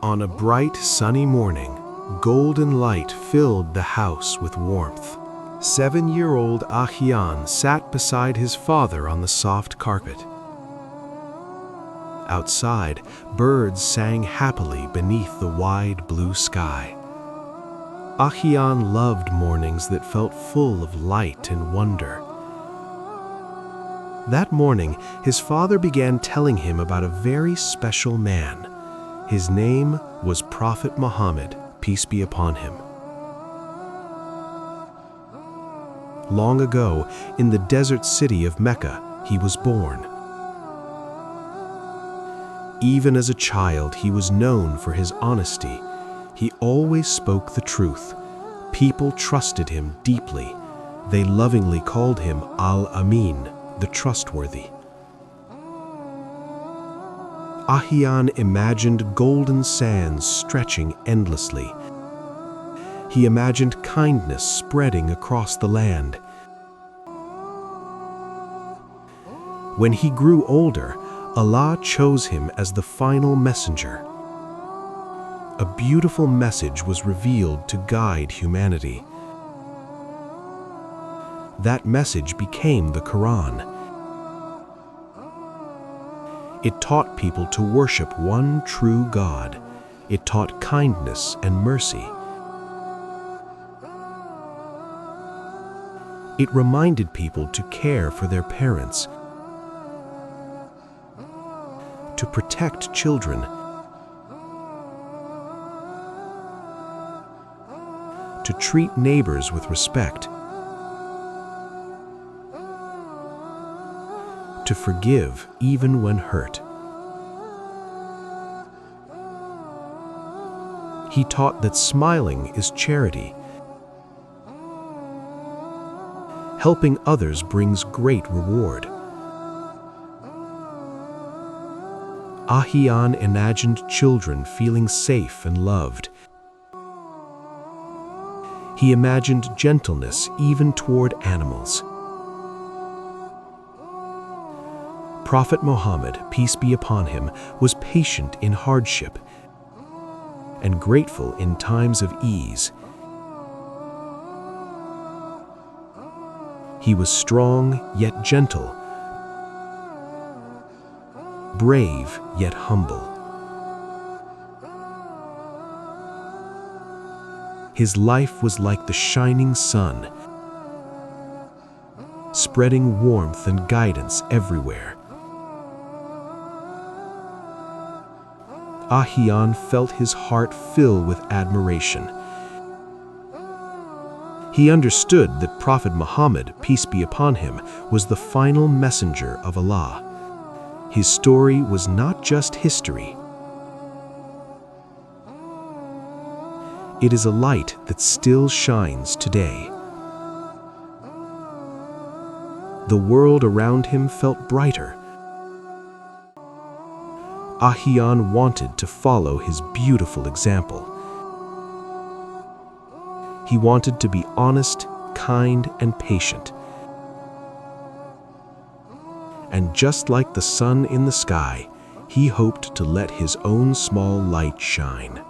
On a bright, sunny morning, golden light filled the house with warmth. 7-year-old Ahyan sat beside his father on the soft carpet. Outside, birds sang happily beneath the wide blue sky. Ahyan loved mornings that felt full of light and wonder. That morning, his father began telling him about a very special man. His name was Prophet Muhammad, peace be upon him. Long ago, in the desert city of Mecca, he was born. Even as a child, he was known for his honesty. He always spoke the truth. People trusted him deeply. They lovingly called him Al-Ameen, the Trustworthy. Ahyan imagined golden sands stretching endlessly. He imagined kindness spreading across the land. When he grew older, Allah chose him as the final messenger. A beautiful message was revealed to guide humanity. That message became the Quran. It taught people to worship one true God. It taught kindness and mercy. It reminded people to care for their parents, to protect children, to treat neighbors with respect, to forgive even when hurt. He taught that smiling is charity. Helping others brings great reward. Ahyan imagined children feeling safe and loved. He imagined gentleness even toward animals. Prophet Muhammad, peace be upon him, was patient in hardship and grateful in times of ease. He was strong yet gentle, brave yet humble. His life was like the shining sun, spreading warmth and guidance everywhere. Ahyan felt his heart fill with admiration. He understood that Prophet Muhammad, peace be upon him, was the final messenger of Allah. His story was not just history. It is a light that still shines today. The world around him felt brighter. Ahyan wanted to follow his beautiful example. He wanted to be honest, kind, and patient. And just like the sun in the sky, he hoped to let his own small light shine.